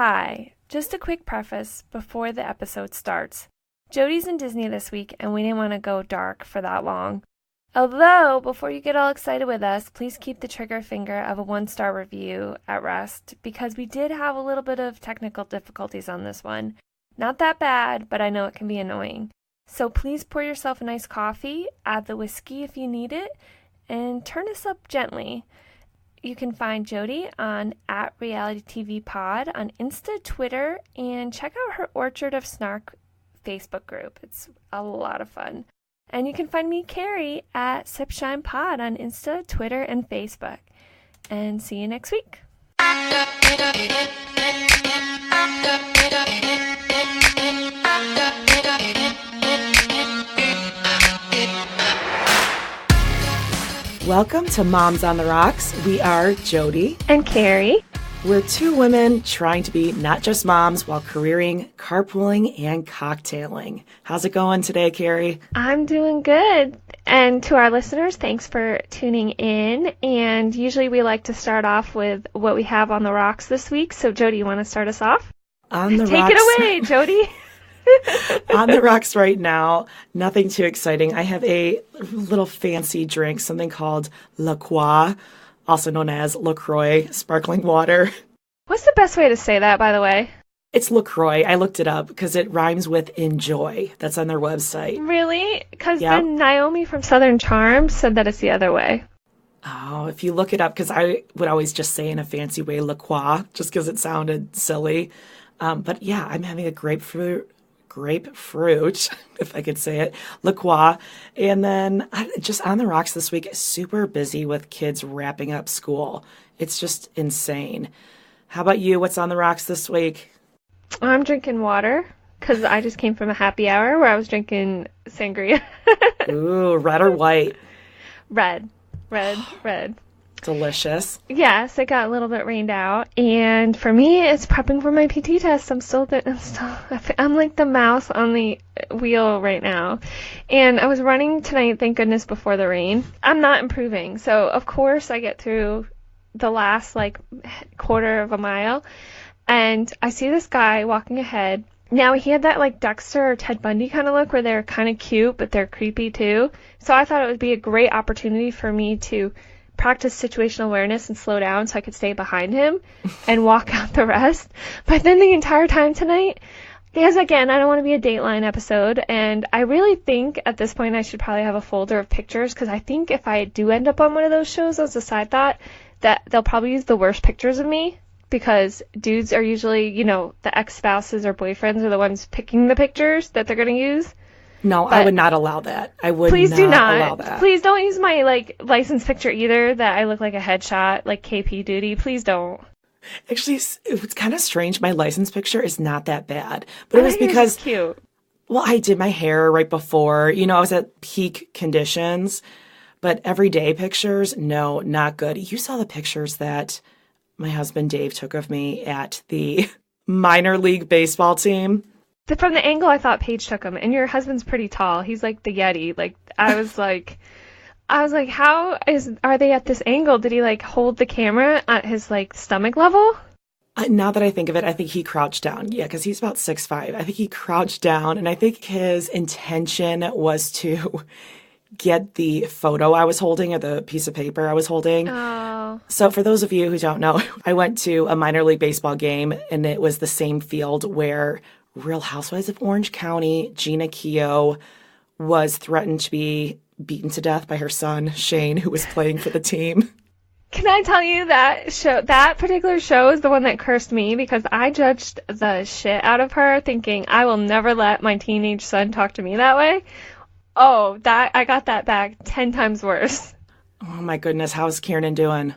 Hi, just a quick preface before the episode starts. Jodie's in Disney this week and we didn't want to go dark for that long. Although, before you get all excited with us, please keep the trigger finger of a 1-star review at rest because we did have a little bit of technical difficulties on this one. Not that bad, but I know it can be annoying. So please pour yourself a nice coffee, add the whiskey if you need it, and turn us up gently. You can find Jodie on @RealityTVPod on Insta, Twitter, and check out her Orchard of Snark Facebook group. It's a lot of fun. And you can find me, Carrie, at SipShinePod on Insta, Twitter, and Facebook. And see you next week. Welcome to Moms on the Rocks. We are Jodie and Carrie. We're two women trying to be not just moms while careering, carpooling, and cocktailing. How's it going today, Carrie? I'm doing good. And to our listeners, thanks for tuning in. And usually we like to start off with what we have on the rocks this week. So, Jodie, you want to start us off? On the Take rocks. it away, Jodie. On the rocks right now, nothing too exciting. I have a little fancy drink, something called La Croix, also known as LaCroix sparkling water. What's the best way to say that, by the way? It's LaCroix. I looked it up because it rhymes with enjoy. That's on their website. Really? Because Yep. then Naomi from Southern Charm said that it's the other way. Oh, if you look it up, because I would always just say in a fancy way La Croix, just because it sounded silly. But yeah, I'm having a grapefruit, if I could say it, La Croix. And then just on the rocks this week, super busy with kids wrapping up school. It's just insane. How about you? What's on the rocks this week? I'm drinking water because I just came from a happy hour where I was drinking sangria. Ooh, red or white? Red. Delicious. Yes, it got a little bit rained out, and for me, it's prepping for my PT test. I'm like the mouse on the wheel right now, and I was running tonight, thank goodness, before the rain. I'm not improving, so of course I get through the last quarter of a mile, and I see this guy walking ahead. Now, he had that Dexter or Ted Bundy kind of look where they're kind of cute, but they're creepy too. So I thought it would be a great opportunity for me to practice situational awareness and slow down so I could stay behind him and walk out the rest. But then the entire time tonight, because again, I don't want to be a Dateline episode, and I really think at this point I should probably have a folder of pictures, because I think if I do end up on one of those shows as a side thought, that they'll probably use the worst pictures of me, because dudes are usually, the ex-spouses or boyfriends are the ones picking the pictures that they're going to use. No, I would not allow that. Please do not allow that. Please don't use my license picture either, that I look like a headshot, like KP Duty. Please don't. Actually, it's kind of strange. My license picture is not that bad, but it was because cute. Well, I did my hair right before. I was at peak conditions, but everyday pictures, no, not good. You saw the pictures that my husband Dave took of me at the minor league baseball team. From the angle, I thought Paige took him, and your husband's pretty tall. He's like the Yeti. I was like, how are they at this angle? Did he hold the camera at his stomach level? Now that I think of it, I think he crouched down. Yeah, because he's about 6'5". I think he crouched down, and I think his intention was to get the photo I was holding, or the piece of paper I was holding. Oh. So for those of you who don't know, I went to a minor league baseball game, and it was the same field where Real Housewives of Orange County, Gina Keogh, was threatened to be beaten to death by her son, Shane, who was playing for the team. Can I tell you that particular show is the one that cursed me, because I judged the shit out of her, thinking I will never let my teenage son talk to me that way. Oh, I got that back 10 times worse. Oh my goodness, how's Kieran doing?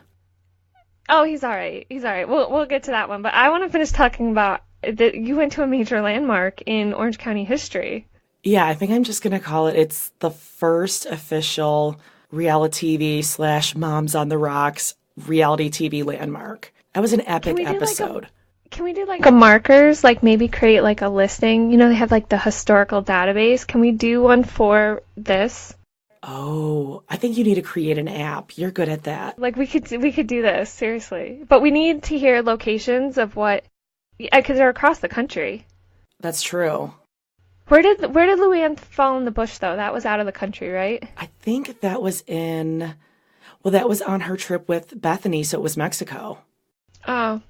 Oh, he's all right. We'll get to that one, but I want to finish talking about that you went to a major landmark in Orange County history. Yeah, I think I'm just going to call it's the first official reality TV / Moms on the Rocks reality TV landmark. That was an epic episode. Can we do a markers, maybe create a listing? They have the historical database. Can we do one for this? Oh, I think you need to create an app. You're good at that. We could do this, seriously. But we need to hear locations of what Yeah, because they're across the country. That's true. Where did Luann fall in the bush though? That was out of the country, right? I think that was that was on her trip with Bethany, so it was Mexico. Oh.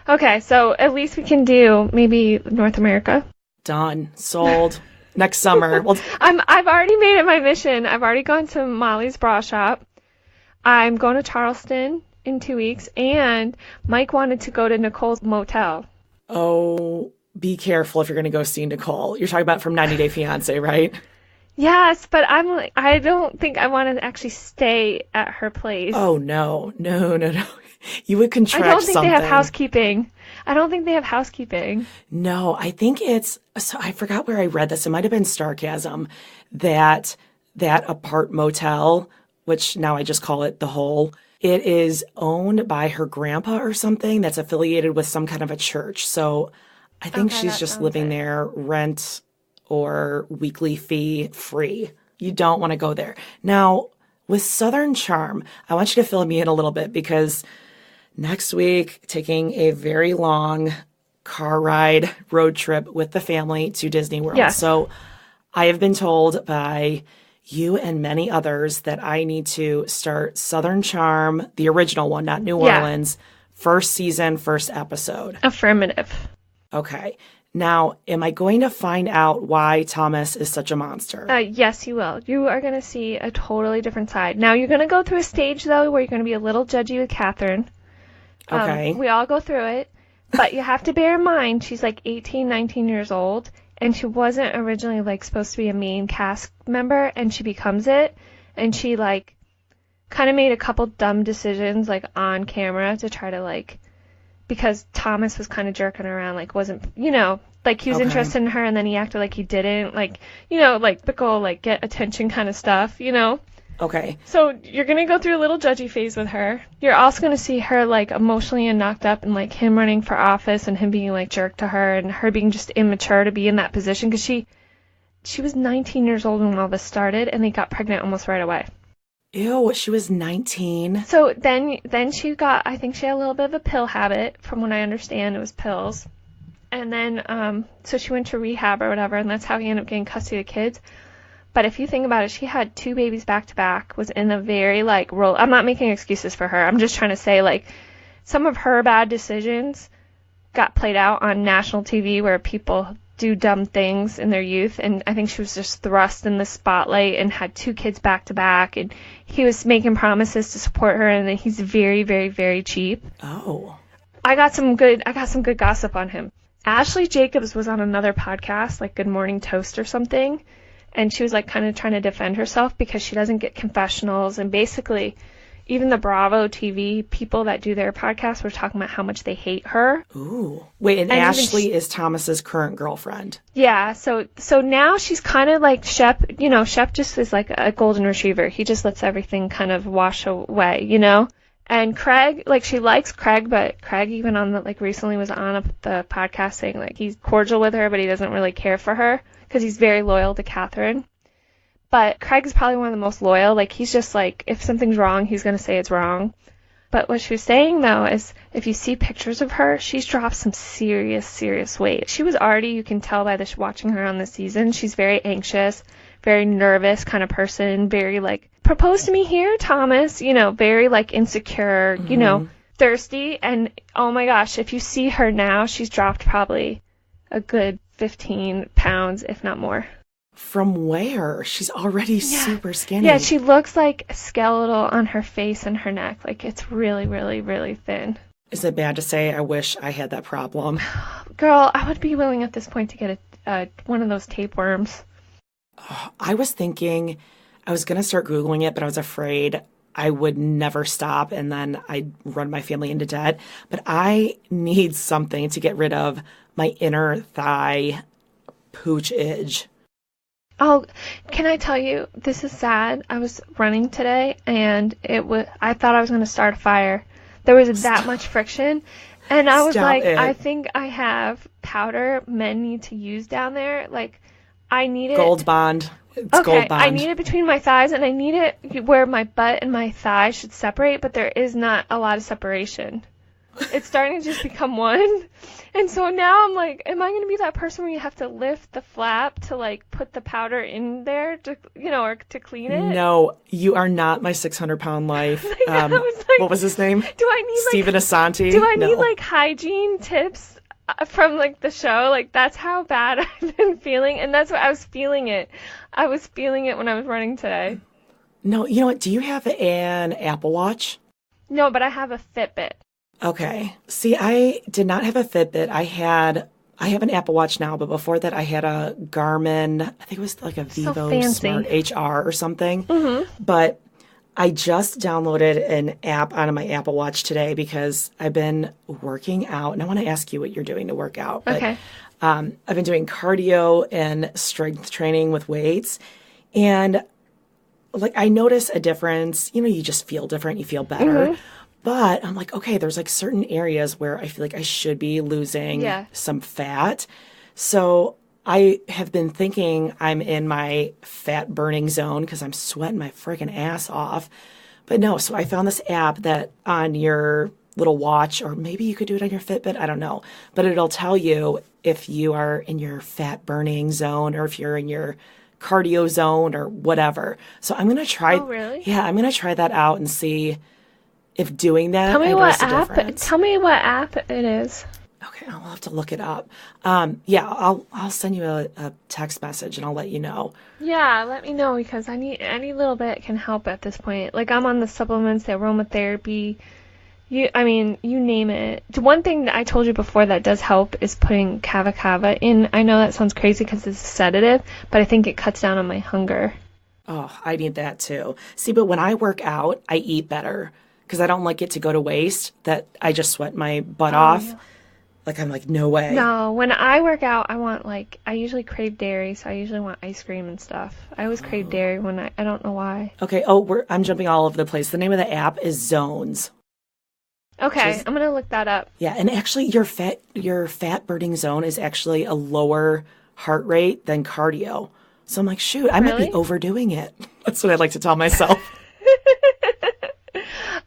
Okay, so at least we can do maybe North America. Done. Sold. Next summer. Well, I've already made it my mission. I've already gone to Molly's bra shop. I'm going to Charleston in 2 weeks, and Mike wanted to go to Nicole's motel. oh, be careful if you're going to go see Nicole. You're talking about from 90 Day Fiancé, right? Yes, but I'm like, I don't think I want to actually stay at her place. Oh, no. No, no, no. You would I contract don't think something. they have housekeeping. I don't think they have housekeeping. No, I think so I forgot where I read this. It might have been Starcasm that apart motel, which now I just call it the Hole, it is owned by her grandpa or something that's affiliated with some kind of a church. So I think Okay, she's that just sounds living right. there rent or weekly fee free. You don't want to go there. Now, with Southern Charm, I want you to fill me in a little bit because next week, taking a very long car ride road trip with the family to Disney World. Yes. So I have been told by you and many others that I need to start Southern Charm, the original one, not New Yeah. Orleans, first season, first episode. Affirmative. Okay. Now, am I going to find out why Thomas is such a monster? Yes, you will. You are going to see a totally different side. Now, you're going to go through a stage, though, where you're going to be a little judgy with Catherine. Okay. We all go through it. But you have to bear in mind, she's like 18, 19 years old, and she wasn't originally like supposed to be a main cast member, and she becomes it. And she like kind of made a couple dumb decisions like on camera to try to like, because Thomas was kind of jerking her around, like wasn't, like he was Okay. interested in her and then he acted like he didn't, like, like typical like get attention kind of stuff. Okay. So you're going to go through a little judgy phase with her. You're also going to see her like emotionally and knocked up and like him running for office and him being like jerk to her and her being just immature to be in that position because she was 19 years old when all this started and they got pregnant almost right away. Ew, she was 19. So then I think she had a little bit of a pill habit. From what I understand, it was pills. And then, so she went to rehab or whatever, and that's how he ended up getting custody of the kids. But if you think about it, she had 2 babies back to back, was in a very, like, role. I'm not making excuses for her. I'm just trying to say, like, some of her bad decisions got played out on national TV where people do dumb things in their youth. And I think she was just thrust in the spotlight and had 2 kids back to back. And he was making promises to support her, and then he's very, very, very cheap. Oh. I got some good gossip on him. Ashley Jacobs was on another podcast, like Good Morning Toast or something, and she was like kind of trying to defend herself because she doesn't get confessionals, and basically even the Bravo TV people that do their podcasts were talking about how much they hate her. Ooh. Wait, and even Ashley is Thomas's current girlfriend. Yeah, so now she's kind of like Shep, Shep just is like a golden retriever. He just lets everything kind of wash away. And Craig, like, she likes Craig, but Craig even recently was on the podcast saying, like, he's cordial with her, but he doesn't really care for her because he's very loyal to Catherine. But Craig is probably one of the most loyal. Like, he's just like, if something's wrong, he's going to say it's wrong. But what she was saying, though, is if you see pictures of her, she's dropped some serious, serious weight. She was already, you can tell by watching her on this season, she's very anxious, very nervous kind of person, very, like, propose to me here, Thomas, very, like, insecure, thirsty. And, oh my gosh, if you see her now, she's dropped probably a good 15 pounds, if not more. From where? She's already super skinny. Yeah, she looks like skeletal on her face and her neck. Like, it's really, really, really thin. Is it bad to say I wish I had that problem? Girl, I would be willing at this point to get one of those tapeworms. I was thinking I was going to start Googling it, but I was afraid I would never stop and then I'd run my family into debt. But I need something to get rid of my inner thigh pooch itch. Oh, can I tell you, this is sad. I was running today and I thought I was going to start a fire. There was that much friction. And I was like, I think I have powder men need to use down there. Like, I need it. Gold Bond. It's Okay, Gold Bond. I need it between my thighs, and I need it where my butt and my thigh should separate, but there is not a lot of separation. It's starting to just become one. And so now I'm like, am I going to be that person where you have to lift the flap to like put the powder in there to, or to clean it? No, you are not my 600-pound life. I was like, what was his name? Do I need Stephen Asante? Do I need like hygiene tips from like the show? Like that's how bad I've been feeling, and that's what I was feeling it. I was feeling it when I was running today. No, you know what? Do you have an Apple Watch? No, but I have a Fitbit. Okay. See, I did not have a Fitbit. I have an Apple Watch now, but before that I had a Garmin, I think it was like a Vivo Smart HR or something. Mm-hmm. But I just downloaded an app onto my Apple Watch today because I've been working out, and I want to ask you what you're doing to work out. But, okay. I've been doing cardio and strength training with weights, and like I notice a difference. You just feel different. You feel better. Mm-hmm. But I'm like, okay, there's like certain areas where I feel like I should be losing some fat. So I have been thinking I'm in my fat burning zone because I'm sweating my freaking ass off. But no, so I found this app that on your little watch, or maybe you could do it on your Fitbit, I don't know. But it'll tell you if you are in your fat burning zone or if you're in your cardio zone or whatever. So I'm going to try. Oh, really? Yeah, I'm going to try that out and see if doing that. Tell me what app it is. Okay, I'll have to look it up. I'll send you a text message and I'll let you know. Yeah, let me know because I need any little bit can help at this point. Like I'm on the supplements, the aromatherapy. You name it. One thing that I told you before that does help is putting kava in. I know that sounds crazy because it's a sedative, but I think it cuts down on my hunger. Oh, I need that too. See, but when I work out, I eat better. Because I don't like it to go to waste, that I just sweat my butt off. Yeah. Like, I'm like, no way. No, when I work out, I usually crave dairy, so I usually want ice cream and stuff. I always crave dairy when I don't know why. Okay, I'm jumping all over the place. The name of the app is Zones. Okay, I'm going to look that up. Yeah, and actually your fat burning zone is actually a lower heart rate than cardio. So I'm like, shoot, I might be overdoing it. That's what I like to tell myself.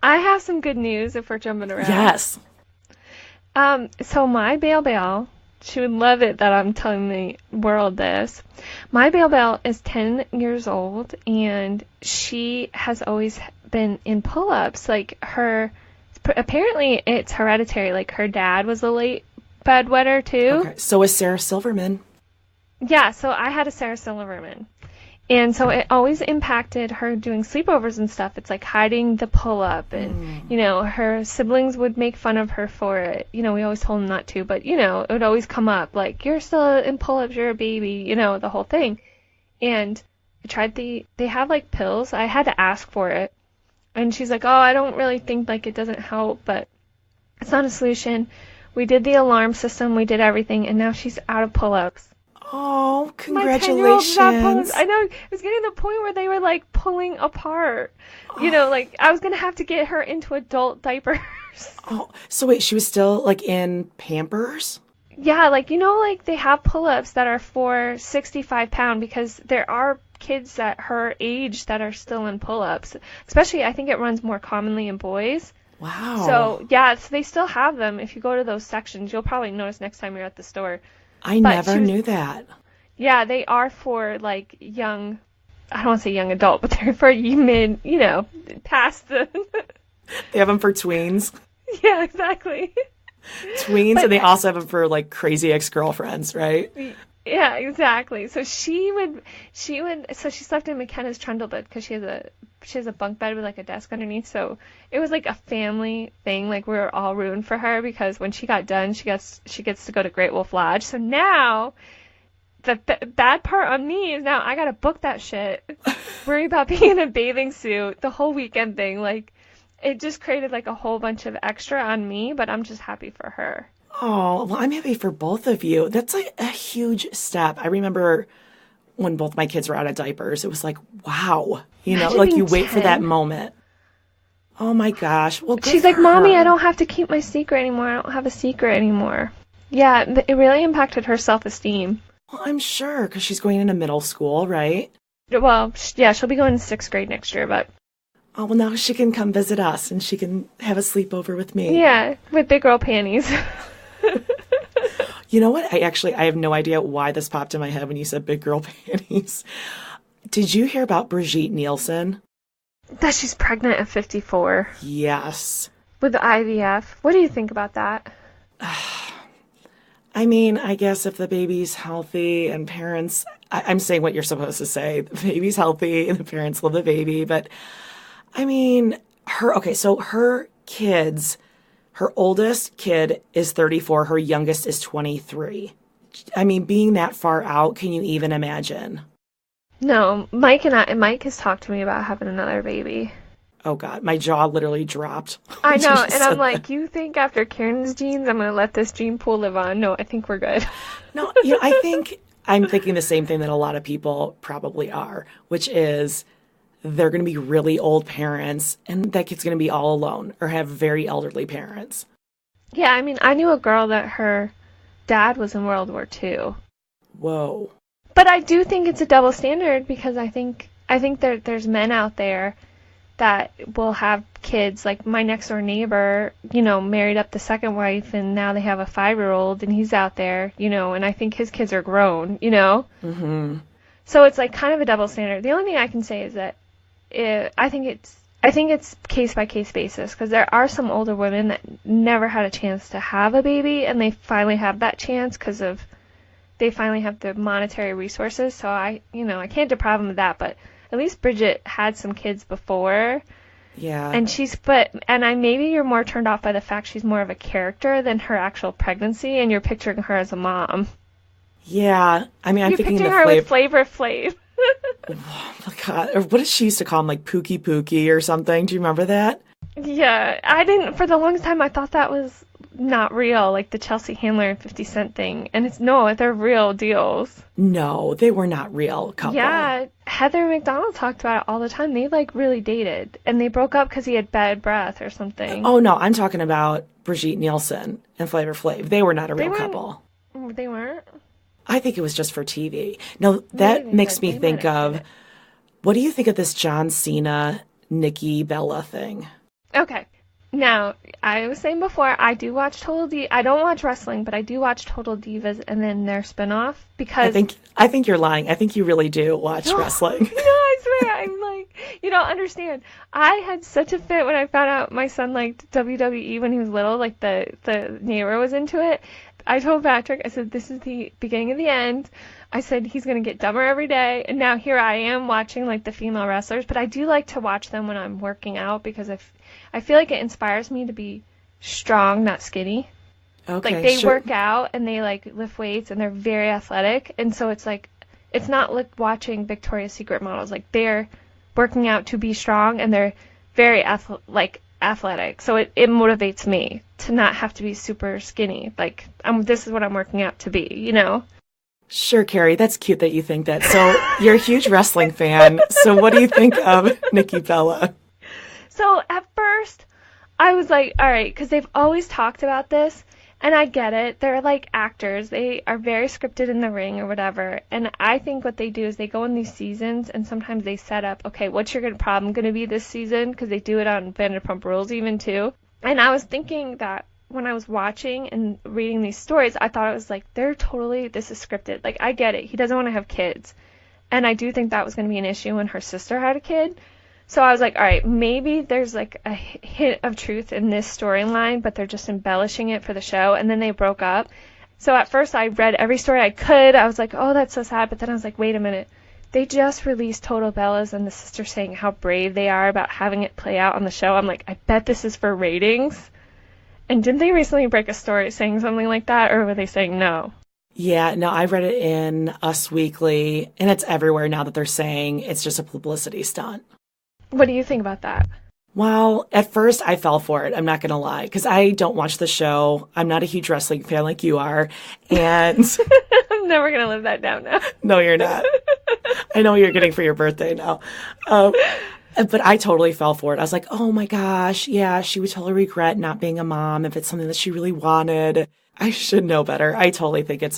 I have some good news if we're jumping around. Yes. So my Belle, she would love it that I'm telling the world this. My Belle is 10 years old, and she has always been in pull-ups. Like apparently it's hereditary. Like her dad was a late bedwetter too. Okay. So is Sarah Silverman. Yeah, so I had a Sarah Silverman. And so it always impacted her doing sleepovers and stuff. It's like hiding the pull-up and, her siblings would make fun of her for it. We always told them not to, but, it would always come up like, you're still in pull-ups, you're a baby, the whole thing. And I tried they have like pills. I had to ask for it. And she's like, oh, I don't really think like it doesn't help, but it's not a solution. We did the alarm system, we did everything, and now she's out of pull-ups. Oh, congratulations. I know. It was getting to the point where they were, like, pulling apart. Like, I was going to have to get her into adult diapers. Oh, so wait, she was still, like, in Pampers? Yeah, like, they have pull-ups that are for 65 pound because there are kids at her age that are still in pull-ups. Especially, I think it runs more commonly in boys. Wow. So, yeah, so they still have them. If you go to those sections, you'll probably notice next time you're at the store. I never knew that. Yeah, they are for, like, young, I don't want to say young adult, but they're for mid, past the... They have them for tweens. Yeah, exactly. Tweens, and they also have them for, like, crazy ex-girlfriends, right? Yeah, exactly. So she slept in McKenna's trundle bed because she has a bunk bed with, like, a desk underneath. So it was, like, a family thing. Like, we were all rooting for her because when she got done, she gets to go to Great Wolf Lodge. So now the bad part on me is now I got to book that shit. Worry about being in a bathing suit, the whole weekend thing. Like, it just created, like, a whole bunch of extra on me, but I'm just happy for her. Oh, well, I'm happy for both of you. That's like a huge step. I remember when both my kids were out of diapers, it was like, wow. Like you wait for that moment. Oh my gosh. Well, good She's like, Mommy, I don't have to keep my secret anymore. I don't have a secret anymore. Yeah, it really impacted her self-esteem. Well, I'm sure, because she's going into middle school, right? Well, yeah, she'll be going to 6th grade next year, but... Oh, well, now she can come visit us and she can have a sleepover with me. Yeah, with big girl panties. You know what? I have no idea why this popped in my head when you said big girl panties. Did you hear about Brigitte Nielsen? That she's pregnant at 54. Yes. With the IVF. What do you think about that? I mean, I guess if the baby's healthy and parents, I'm saying what you're supposed to say. The baby's healthy and the parents love the baby. But I mean, so her kids, her oldest kid is 34. Her youngest is 23. I mean, being that far out, can you even imagine? No, Mike has talked to me about having another baby. Oh, God, my jaw literally dropped. I know, and I'm like, you think after Karen's genes, I'm going to let this gene pool live on? No, I think we're good. No, I think I'm thinking the same thing that a lot of people probably are, which is they're going to be really old parents, and that kid's going to be all alone or have very elderly parents. Yeah, I mean, I knew a girl that her dad was in World War II. Whoa. But I do think it's a double standard because I think there's men out there that will have kids. Like my next door neighbor, married up the second wife and now they have a 5-year-old and he's out there, and I think his kids are grown, Mm-hmm. So it's like kind of a double standard. The only thing I can say is that I think it's case by case basis because there are some older women that never had a chance to have a baby and they finally have that chance because they finally have the monetary resources. So I can't deprive them of that, but at least Bridget had some kids before. Yeah. And maybe you're more turned off by the fact she's more of a character than her actual pregnancy, and you're picturing her as a mom. Yeah. I mean, I'm thinking picturing her with Flavor Flav. Oh my God. Or what did she used to call him, like Pookie Pookie or something? Do you remember that? Yeah. I didn't, for the longest time, I thought that was not real, like the Chelsea Handler and 50 Cent thing. And they're real deals. No, they were not real couple. Yeah, Heather McDonald talked about it all the time. They really dated, and they broke up because he had bad breath or something. Oh no, I'm talking about Brigitte Nielsen and Flavor Flav. They were not a real couple. They weren't? I think it was just for TV. No, that makes me think of, what do you think of this John Cena, Nikki Bella thing? Okay. Now, I was saying before, I do watch Total Divas. I don't watch wrestling, but I do watch Total Divas and then their spinoff because I think you're lying. I think you really do watch wrestling. No, I swear, I'm like, you don't understand. I had such a fit when I found out my son liked WWE when he was little. Like the neighbor was into it. I told Patrick, I said, this is the beginning of the end. I said, he's going to get dumber every day. And now here I am watching like the female wrestlers. But I do like to watch them when I'm working out because I feel like it inspires me to be strong, not skinny. Okay, like they work out and they like lift weights and they're very athletic. And so it's like, it's not like watching Victoria's Secret models. Like they're working out to be strong and they're very athletic. So it motivates me to not have to be super skinny. Like this is what I'm working out to be, Sure, Carrie, that's cute that you think that. So you're a huge wrestling fan. So what do you think of Nikki Bella? So at first, I was like, all right, because they've always talked about this, and I get it. They're like actors. They are very scripted in the ring or whatever. And I think what they do is they go in these seasons, and sometimes they set up, okay, what's your problem going to be this season? Because they do it on Vanderpump Rules even too. And I was thinking that when I was watching and reading these stories, I thought it was like, this is scripted. Like, I get it. He doesn't want to have kids. And I do think that was going to be an issue when her sister had a kid. So I was like, all right, maybe there's like a hint of truth in this storyline, but they're just embellishing it for the show. And then they broke up. So at first I read every story I could. I was like, oh, that's so sad. But then I was like, wait a minute. They just released Total Bellas and the sister saying how brave they are about having it play out on the show. I'm like, I bet this is for ratings. And didn't they recently break a story saying something like that, or were they saying no? Yeah, no, I read it in Us Weekly, and it's everywhere now that they're saying it's just a publicity stunt. What do you think about that? Well, at first I fell for it. I'm not going to lie, because I don't watch the show. I'm not a huge wrestling fan like you are, and I'm never going to live that down now. No, you're not. I know what you're getting for your birthday now. But I totally fell for it. I was like, oh my gosh, yeah, she would totally regret not being a mom if it's something that she really wanted. I should know better. I totally think it's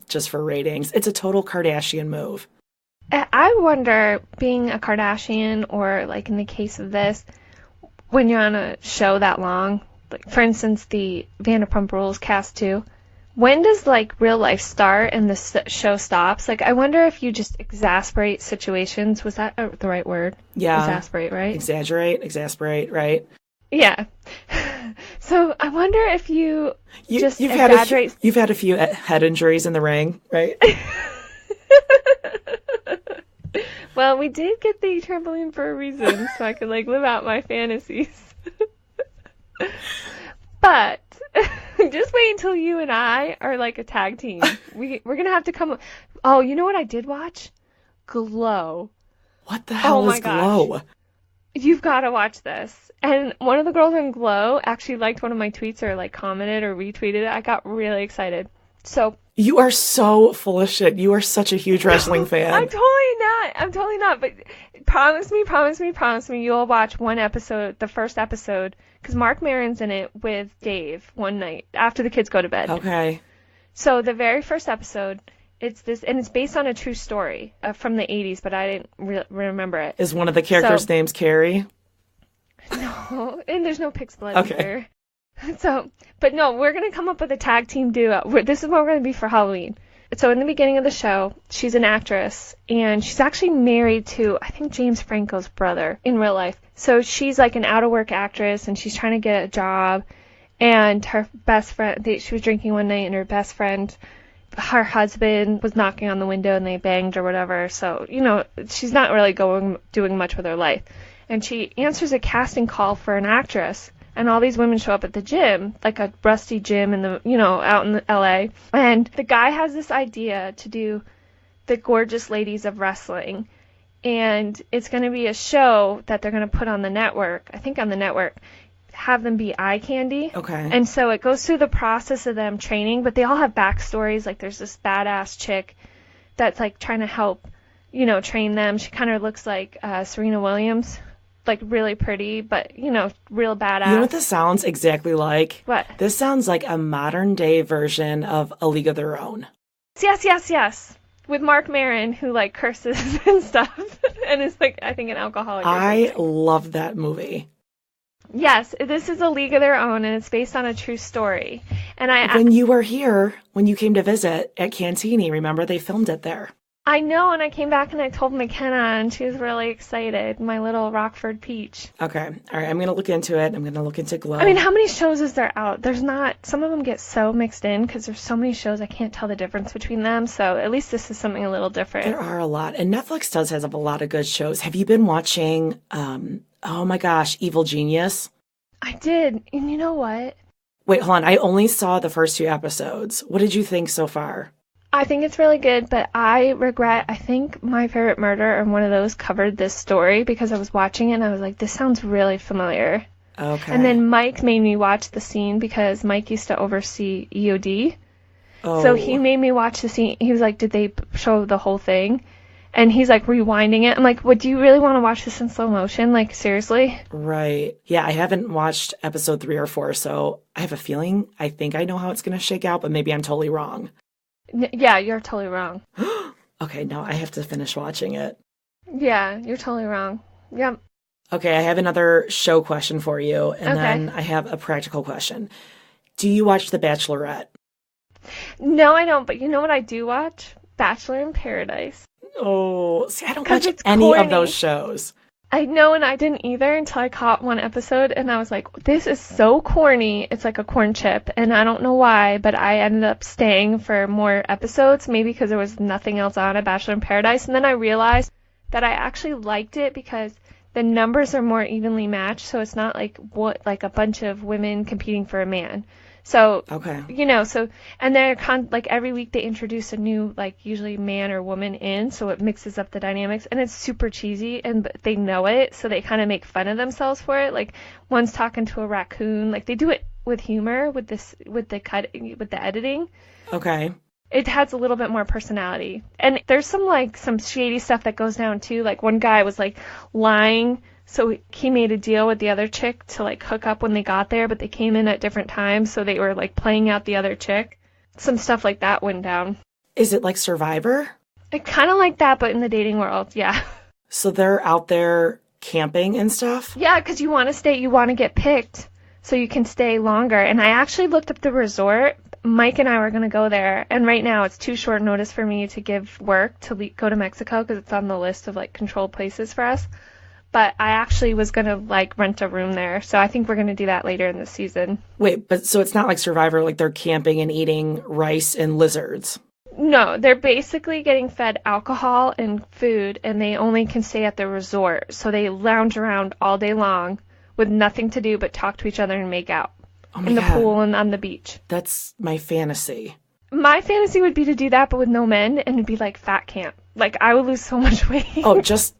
just for ratings. It's a total Kardashian move. I wonder, being a Kardashian, or like in the case of this, when you're on a show that long, like for instance the Vanderpump Rules cast 2, when does like real life start and the show stops? Like I wonder if you just exasperate situations. Was that the right word? Yeah. Exasperate, right? Exasperate, right? Yeah. So I wonder if you've exaggerate. You've had a few head injuries in the ring, right? Well, we did get the trampoline for a reason, so I could like live out my fantasies. But just wait until you and I are like a tag team. We're gonna have to come. Oh, you know what I did watch? Glow. What the hell is Glow? Gosh. You've got to watch this. And one of the girls in Glow actually liked one of my tweets, or like commented or retweeted it. I got really excited. So you are so full of shit. You are such a huge wrestling fan. I'm totally not. But promise me you'll watch one episode, the first episode, because Mark Maron's in it with Dave one night after the kids go to bed. Okay. So the very first episode, it's this, and it's based on a true story from the 80s, but I didn't remember it. Is one of the characters' names Carrie? No, and there's no pig's blood either. So, but no, we're going to come up with a tag team duo. This is what we're going to be for Halloween. So in the beginning of the show, she's an actress, and she's actually married to, I think, James Franco's brother in real life. So she's like an out-of-work actress, and she's trying to get a job, and her best friend, she was drinking one night, and her best friend, her husband, was knocking on the window, and they banged or whatever. So, you know, she's not really doing much with her life. And she answers a casting call for an actress. And all these women show up at the gym, like a rusty gym out in LA. And the guy has this idea to do the Gorgeous Ladies of Wrestling. And it's going to be a show that they're going to put on the network. I think on the network. Have them be eye candy. Okay. And so it goes through the process of them training, but they all have backstories. Like there's this badass chick that's like trying to help, train them. She kind of looks like Serena Williams. Like really pretty, but real badass. You know what this sounds exactly like? What? This sounds like a modern day version of A League of Their Own. Yes. With Mark Maron, who like curses and stuff, and is like, I think, an alcoholic. I love that movie. Yes, this is A League of Their Own, and it's based on a true story. And when you were here, when you came to visit at Cantini, remember they filmed it there. I know, and I came back and I told McKenna, and she was really excited, my little Rockford peach. Okay. All right, I'm going to look into it. I'm going to look into Glow. I mean, how many shows is there out? There's not, some of them get so mixed in because there's so many shows I can't tell the difference between them, so at least this is something a little different. There are a lot, and Netflix does have a lot of good shows. Have you been watching, oh my gosh, Evil Genius? I did, and you know what? Wait, hold on. I only saw the first 2 episodes. What did you think so far? I think it's really good, but I think My Favorite Murder and one of those covered this story because I was watching it and I was like, this sounds really familiar. Okay. And then Mike made me watch the scene because Mike used to oversee EOD. Oh. So he made me watch the scene. He was like, did they show the whole thing? And he's like rewinding it. I'm like, what, do you really want to watch this in slow motion? Like, seriously? Right. Yeah, I haven't watched episode 3 or 4, so I have a feeling, I think I know how it's going to shake out, but maybe I'm totally wrong. Yeah, you're totally wrong. Okay, now I have to finish watching it. Yeah, you're totally wrong. Yep. Okay, I have another show question for you, and then I have a practical question. Do you watch The Bachelorette? No, I don't, but you know what I do watch? Bachelor in Paradise. Oh, see, I don't watch any of those shows. I know, and I didn't either until I caught one episode, and I was like, this is so corny. It's like a corn chip, and I don't know why, but I ended up staying for more episodes, maybe because there was nothing else on at Bachelor in Paradise, and then I realized that I actually liked it because the numbers are more evenly matched, so it's not like a bunch of women competing for a man. So, and they're like every week they introduce a new, like usually man or woman in, so it mixes up the dynamics, and it's super cheesy, and they know it, so they kind of make fun of themselves for it. Like one's talking to a raccoon, like they do it with humor, with the editing. Okay. It has a little bit more personality, and there's some shady stuff that goes down too. Like one guy was like lying. So he made a deal with the other chick to like hook up when they got there, but they came in at different times, so they were like playing out the other chick. Some stuff like that went down. Is it like Survivor? Kind of like that, but in the dating world, yeah. So they're out there camping and stuff? Yeah, because you want to get picked so you can stay longer. And I actually looked up the resort. Mike and I were going to go there, and right now it's too short notice for me to give work to go to Mexico because it's on the list of, like, controlled places for us. But I actually was going to, like, rent a room there, so I think we're going to do that later in the season. Wait, but so it's not like Survivor, like they're camping and eating rice and lizards? No, they're basically getting fed alcohol and food, and they only can stay at the resort, so they lounge around all day long with nothing to do but talk to each other and make out. Oh my in the God. pool and on the beach. That's my fantasy. My fantasy would be to do that, but with no men, and it'd be like fat camp. Like, I would lose so much weight. Oh, just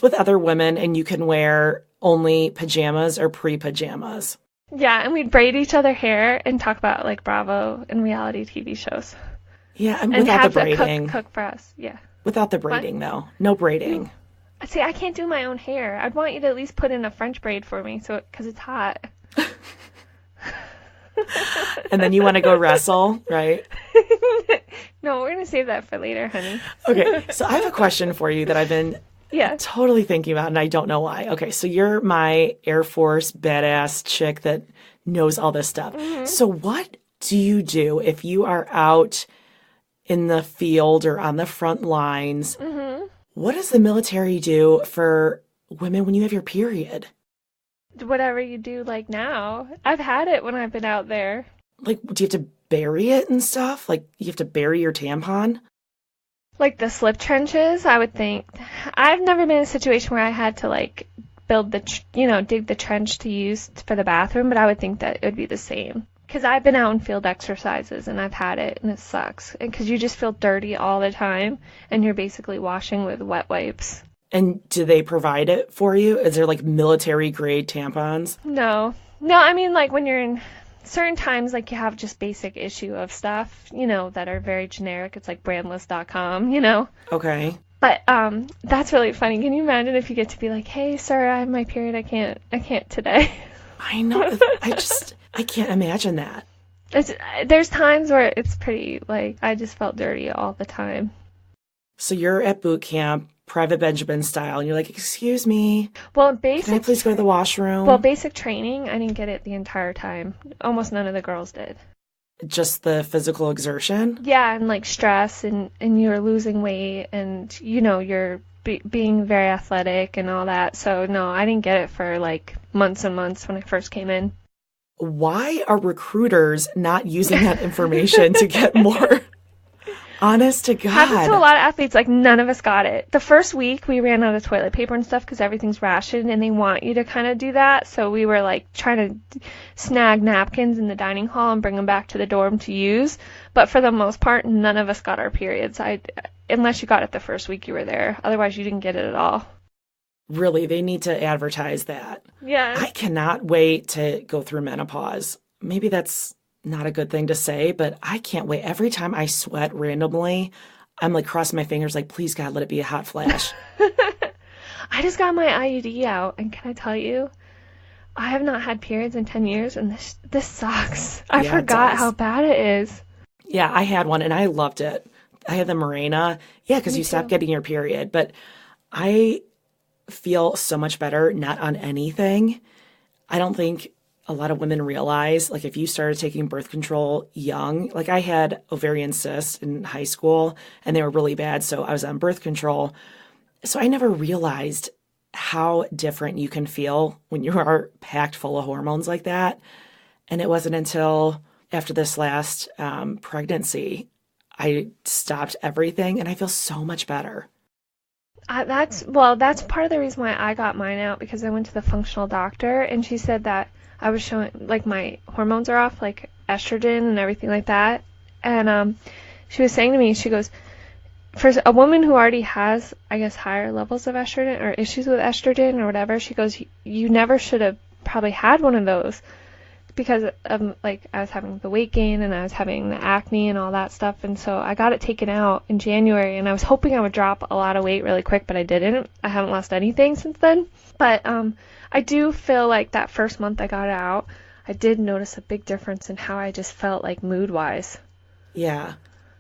with other women, and you can wear only pajamas or pre-pajamas. Yeah, and we'd braid each other hair and talk about, like, Bravo and reality TV shows. Yeah, and And without have the braiding. cook for us, yeah. Without the braiding, though. No braiding. See, I can't do my own hair. I'd want you to at least put in a French braid for me, because it's hot. And then you want to go wrestle, right? No, we're going to save that for later, honey. Okay, so I have a question for you that I've been totally thinking about, and I don't know why. Okay, so you're my Air Force badass chick that knows all this stuff. Mm-hmm. So what do you do if you are out in the field or on the front lines? Mm-hmm. What does the military do for women when you have your period? Whatever you do, like, now. I've had it when I've been out there. Like, do you have to bury it and stuff? Like, you have to bury your tampon? Like the slip trenches, I would think. I've never been in a situation where I had to, like, build dig the trench to use for the bathroom, but I would think that it would be the same. Because I've been out in field exercises, and I've had it, and it sucks. Because you just feel dirty all the time, and you're basically washing with wet wipes. And do they provide it for you? Is there, like, military-grade tampons? No. No, I mean, like, when you're in certain times, like, you have just basic issue of stuff, that are very generic. It's like brandless.com, Okay. But that's really funny. Can you imagine if you get to be like, hey, sir, I have my period. I can't today. I know. I can't imagine that. There's times where it's pretty, like, I just felt dirty all the time. So you're at boot camp, Private Benjamin style, and you're like, excuse me, well, can I please go to the washroom? Well, basic training, I didn't get it the entire time. Almost none of the girls did. Just the physical exertion? Yeah, and, like, stress, and you're losing weight, and, you're being very athletic and all that. So, no, I didn't get it for, like, months and months when I first came in. Why are recruiters not using that information to get more... Honest to God. Happens to a lot of athletes, like, none of us got it. The first week, we ran out of toilet paper and stuff because everything's rationed, and they want you to kind of do that. So we were, like, trying to snag napkins in the dining hall and bring them back to the dorm to use. But for the most part, none of us got our periods. Unless you got it the first week you were there. Otherwise, you didn't get it at all. Really? They need to advertise that. Yeah. I cannot wait to go through menopause. Maybe that's not a good thing to say, but I can't wait. Every time I sweat randomly, I'm like crossing my fingers like, please God, let it be a hot flash. I just got my IUD out, and can I tell you, I have not had periods in 10 years, and this sucks. I forgot how bad it is. Yeah, I had one, and I loved it. I had the Mirena. Yeah, because you stop getting your period. But I feel so much better not on anything. I don't think a lot of women realize, like, if you started taking birth control young, like, I had ovarian cysts in high school and they were really bad, so I was on birth control. So I never realized how different you can feel when you are packed full of hormones like that. And it wasn't until after this last pregnancy, I stopped everything and I feel so much better. That's part of the reason why I got mine out, because I went to the functional doctor and she said that I was showing, like, my hormones are off, like estrogen and everything like that. And she was saying to me, she goes, for a woman who already has, I guess, higher levels of estrogen or issues with estrogen or whatever, she goes, you never should have probably had one of those, because like, I was having the weight gain and I was having the acne and all that stuff. And so I got it taken out in January, and I was hoping I would drop a lot of weight really quick, but I didn't. I haven't lost anything since then. But I do feel like that first month I got it out, I did notice a big difference in how I just felt, like, mood-wise. Yeah.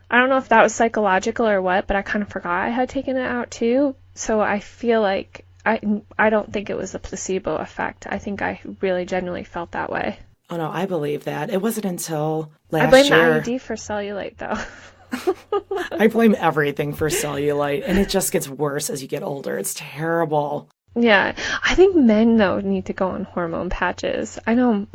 I don't know if that was psychological or what, but I kind of forgot I had taken it out too. So I feel like I don't think it was a placebo effect. I think I really genuinely felt that way. Oh no, I believe that. It wasn't until last year. I blame the IUD for cellulite though. I blame everything for cellulite, and it just gets worse as you get older. It's terrible. Yeah, I think men though need to go on hormone patches. I know,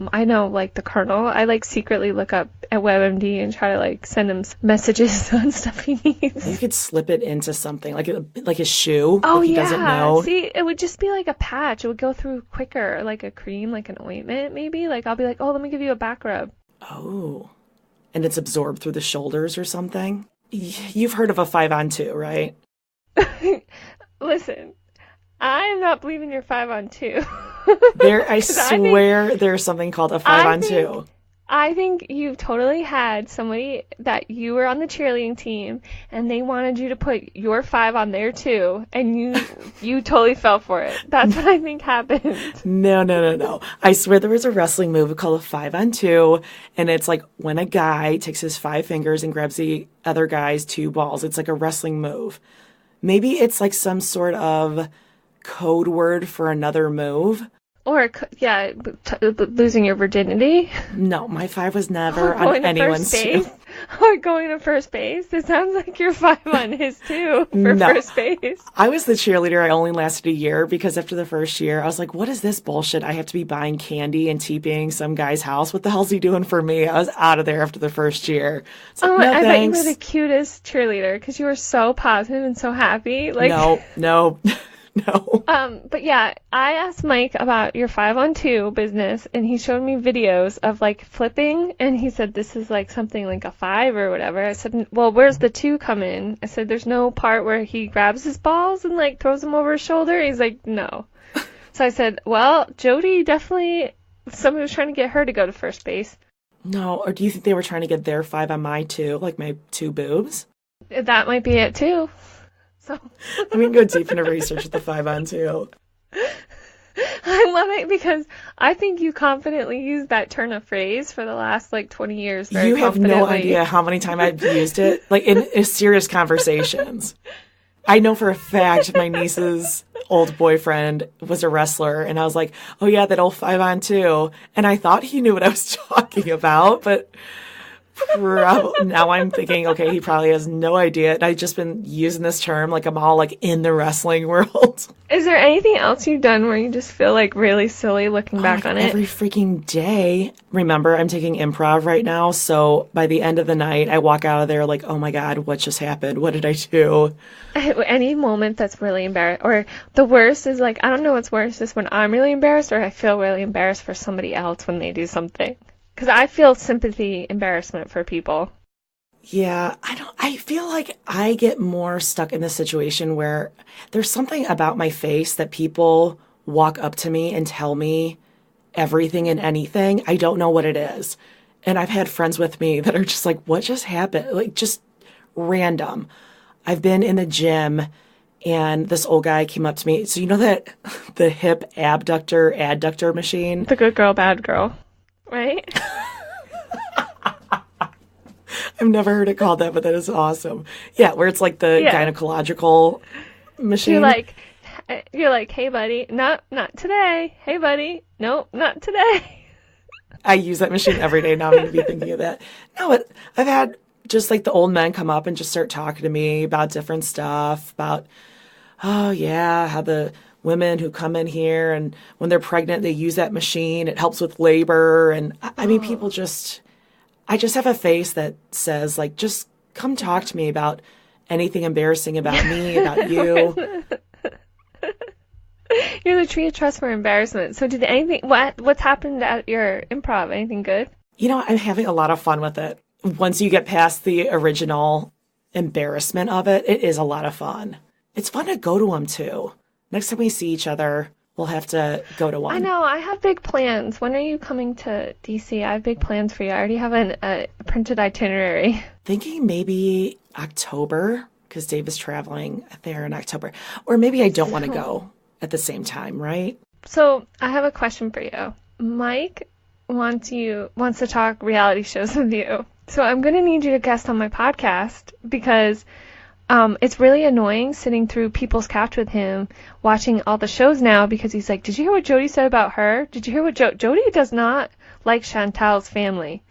like the Colonel, I like secretly look up at WebMD and try to like send him messages on stuff he needs. You could slip it into something, like his shoe. Oh, if he yeah. doesn't know. See, it would just be like a patch. It would go through quicker, like a cream, like an ointment maybe. Like I'll be like, oh, let me give you a back rub. Oh, and it's absorbed through the shoulders or something? You've heard of a 5-on-2, right? Listen, I'm not believing you're 5-on-2. I swear there's something called a 5-on-2. I think you totally had somebody that you were on the cheerleading team and they wanted you to put your 5 on there too, and you totally fell for it. That's what I think happened. No. I swear there was a wrestling move called a 5-on-2, and it's like when a guy takes his 5 fingers and grabs the other guy's 2 balls. It's like a wrestling move. Maybe it's like some sort of code word for another move. Or, yeah, losing your virginity. No, my 5 was never on anyone's team. Or going to first base. It sounds like you're 5 on his too for first base. I was the cheerleader. I only lasted a year because after the first year, I was like, what is this bullshit? I have to be buying candy and TPing some guy's house. What the hell's he doing for me? I was out of there after the first year. Like, no, I bet you thanks. were the cutest cheerleader because you were so positive and so happy. Like, No. But yeah, I asked Mike about your 5-on-2 business, and he showed me videos of like flipping, and he said this is like something like a 5 or whatever. I said, well, where's the 2 come in? I said, there's no part where he grabs his balls and like throws them over his shoulder. He's like, no. So I said, well, Jodie definitely, somebody was trying to get her to go to first base. No, or do you think they were trying to get their 5 on my 2, like my 2 boobs? That might be it too. So I'm going to go deep into research with the 5-on-2. I love it because I think you confidently used that turn of phrase for the last like 20 years. You have no idea how many times I've used it, like in serious conversations. I know for a fact my niece's old boyfriend was a wrestler, and I was like, oh yeah, that old 5-on-2. And I thought he knew what I was talking about, but now I'm thinking, okay, he probably has no idea. And I've just been using this term like I'm all like in the wrestling world. Is there anything else you've done where you just feel like really silly looking back on it? Every freaking day. Remember, I'm taking improv right now. So by the end of the night, I walk out of there like, oh my God, what just happened? What did I do? Any moment that's really embarrassing, or the worst is like, I don't know what's worse, is when I'm really embarrassed or I feel really embarrassed for somebody else when they do something. Because I feel sympathy, embarrassment for people. Yeah, I feel like I get more stuck in this situation where there's something about my face that people walk up to me and tell me everything and anything. I don't know what it is. And I've had friends with me that are just like, what just happened? Like, just random. I've been in the gym and this old guy came up to me. So you know that the hip adductor machine? The good girl, bad girl. Right? I've never heard it called that, but that is awesome. Yeah, where it's like the gynecological machine. You're like, hey, buddy. No, not today. Hey, buddy. No, not today. I use that machine every day now. I'm going to be thinking of that. No, I've had just like the old men come up and just start talking to me about different stuff, about, oh, yeah, how the women who come in here and when they're pregnant, they use that machine. It helps with labor. And I mean, people just, I just have a face that says like, just come talk to me about anything embarrassing about me, about you. You're the tree of trust for embarrassment. So what's happened at your improv? Anything good? You know, I'm having a lot of fun with it. Once you get past the original embarrassment of it, it is a lot of fun. It's fun to go to them too. Next time we see each other, we'll have to go to one. I know. I have big plans. When are you coming to DC? I have big plans for you. I already have a printed itinerary. Thinking maybe October, because Dave is traveling there in October. Or maybe I don't want to go at the same time, right? So I have a question for you. Mike wants to talk reality shows with you. So I'm going to need you to guest on my podcast because it's really annoying sitting through People's Couch with him, watching all the shows now because he's like, did you hear what Jodie said about her? Did you hear what Jodie does not like Chantal's family.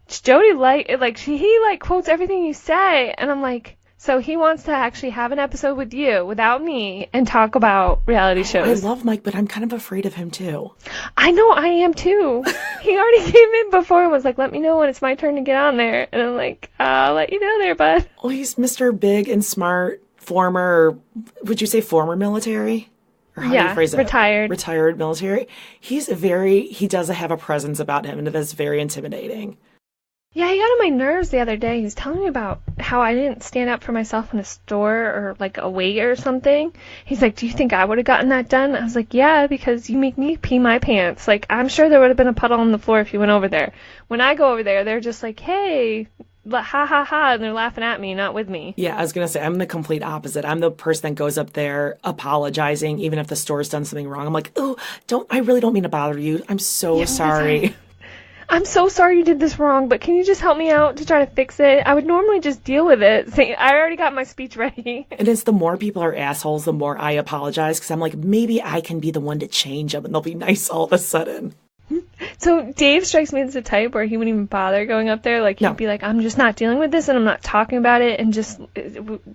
Jodie he quotes everything you say, and I'm like, so he wants to actually have an episode with you without me and talk about reality shows. I love Mike, but I'm kind of afraid of him too. I know, I am too. He already came in before and was like, let me know when it's my turn to get on there. And I'm like, I'll let you know there, bud. Well, he's Mr. Big and Smart, would you say former military? Or how do you phrase it? Retired military. He does have a presence about him, and it is very intimidating. Yeah, he got on my nerves the other day. He was telling me about how I didn't stand up for myself in a store or like a wait or something. He's like, do you think I would have gotten that done? I was like, yeah, because you make me pee my pants. Like, I'm sure there would have been a puddle on the floor if you went over there. When I go over there, they're just like, hey, ha ha ha, and they're laughing at me, not with me. Yeah, I was going to say, I'm the complete opposite. I'm the person that goes up there apologizing, even if the store's done something wrong. I'm like, oh, I really don't mean to bother you. I'm so sorry. I'm so sorry you did this wrong, but can you just help me out to try to fix it? I would normally just deal with it. I already got my speech ready. And it's the more people are assholes, the more I apologize, because I'm like, maybe I can be the one to change them, and they'll be nice all of a sudden. So Dave strikes me as the type where he wouldn't even bother going up there. Like, he'd be like, I'm just not dealing with this, and I'm not talking about it, and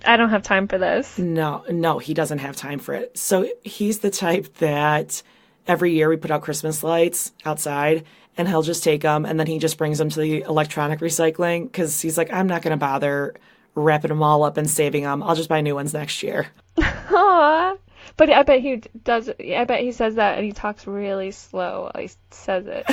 I don't have time for this. No, he doesn't have time for it. So he's the type that every year we put out Christmas lights outside, and he'll just take them, and then he just brings them to the electronic recycling, because he's like, I'm not going to bother wrapping them all up and saving them. I'll just buy new ones next year. Aww. But I bet he does. I bet he says that, and he talks really slow while he says it.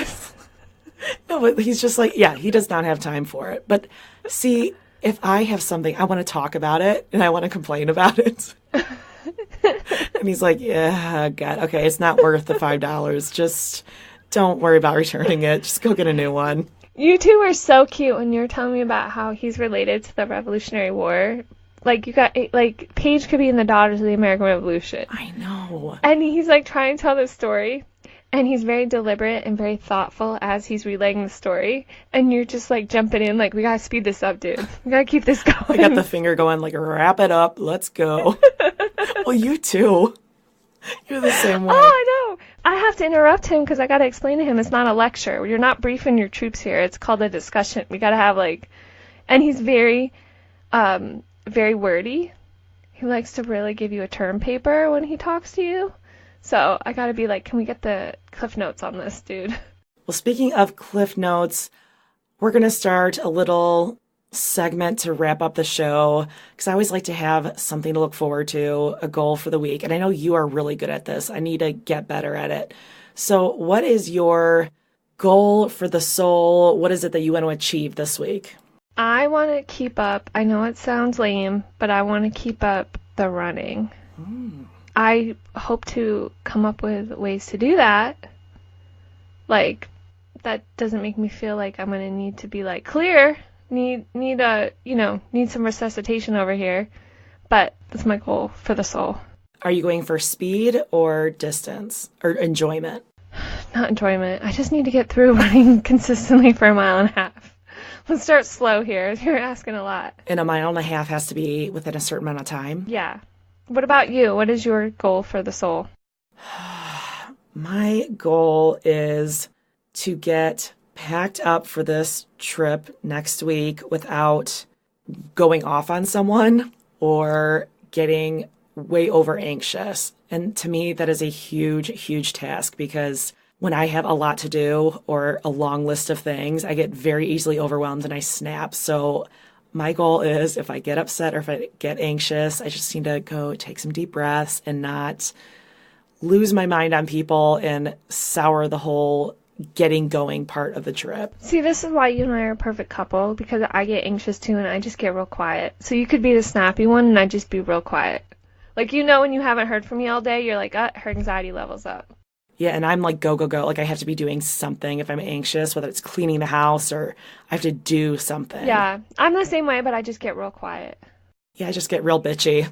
No, but he's just like, yeah, he does not have time for it. But see, if I have something, I want to talk about it, and I want to complain about it. And he's like, yeah, God, okay, it's not worth the $5. Just don't worry about returning it. Just go get a new one. You two were so cute when you were telling me about how he's related to the Revolutionary War. Like, Paige could be in the Daughters of the American Revolution. I know. And he's, trying to tell this story, and he's very deliberate and very thoughtful as he's relaying the story, and you're just, jumping in, we gotta speed this up, dude. We gotta keep this going. I got the finger going, wrap it up, let's go. Well, you too. You're the same way. Oh, I know. I have to interrupt him because I gotta explain to him it's not a lecture. You're not briefing your troops here. It's called a discussion. We gotta have, and he's very, very wordy. He likes to really give you a term paper when he talks to you. So I gotta be like, can we get the Cliff Notes on this, dude? Well, speaking of Cliff Notes, we're going to start a little segment to wrap up the show, because I always like to have something to look forward to, a goal for the week. And I know you are really good at this. I need to get better at it. So what is your goal for the soul? What is it that you want to achieve this week? I want to keep up. I know it sounds lame, but I want to keep up the running. I hope to come up with ways to do that. That doesn't make me feel like I'm going to need to be clear. Need some resuscitation over here. But that's my goal for the soul. Are you going for speed or distance or enjoyment? Not enjoyment. I just need to get through running consistently for 1.5 miles. Let's start slow here. You're asking a lot. And 1.5 miles has to be within a certain amount of time? Yeah. What about you? What is your goal for the soul? My goal is to get packed up for this trip next week without going off on someone or getting way over anxious. And to me, that is a huge, huge task, because when I have a lot to do or a long list of things, I get very easily overwhelmed and I snap. So my goal is, if I get upset or if I get anxious, I just need to go take some deep breaths and not lose my mind on people and sour the whole getting going part of the trip. See, this is why you and I are a perfect couple, because I get anxious too and I just get real quiet. So you could be the snappy one and I'd just be real quiet. When you haven't heard from me all day, you're like, her anxiety level's up. Yeah, and I'm go, go, go. I have to be doing something if I'm anxious, whether it's cleaning the house or I have to do something. Yeah, I'm the same way, but I just get real quiet. Yeah, I just get real bitchy.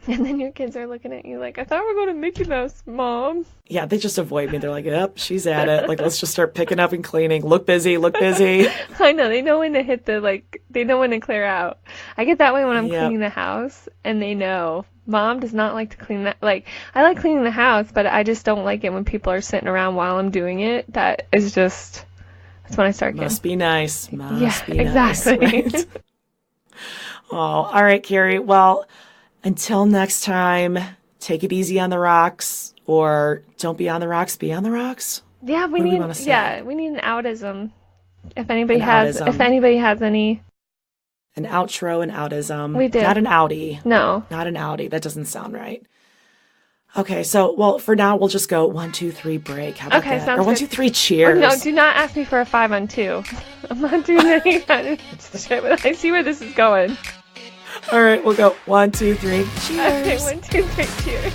And then your kids are looking at you like, I thought we were going to Mickey Mouse, Mom. Yeah, they just avoid me. They're like, yep, she's at it. Like, let's just start picking up and cleaning. Look busy, look busy. I know. They know when to hit they know when to clear out. I get that way when I'm Yep. cleaning the house, and they know. Mom does not like to clean that. Like, I like cleaning the house, but I just don't like it when people are sitting around while I'm doing it. That's when I start getting. Must be nice. Must Yeah, be nice. exactly. Right? Oh, all right, Carrie. Well, until next time, take it easy on the rocks, or don't be on the rocks, be on the rocks. Yeah, we What do we need wanna say? we need an outism. If anybody An has outism. any. An outro and outism. We do. Not an outie. No. Not an outie. That doesn't sound right. Okay, so, well, for now, we'll just go 1, 2, 3, break. How about Okay, that? sounds Or 1, good. 2, 3, cheers. No, do not ask me for a 5 on 2. I'm not doing any kind of shit, but I see where this is going. All right, we'll go 1, 2, 3, cheers. Okay, 1, 2, 3, cheers.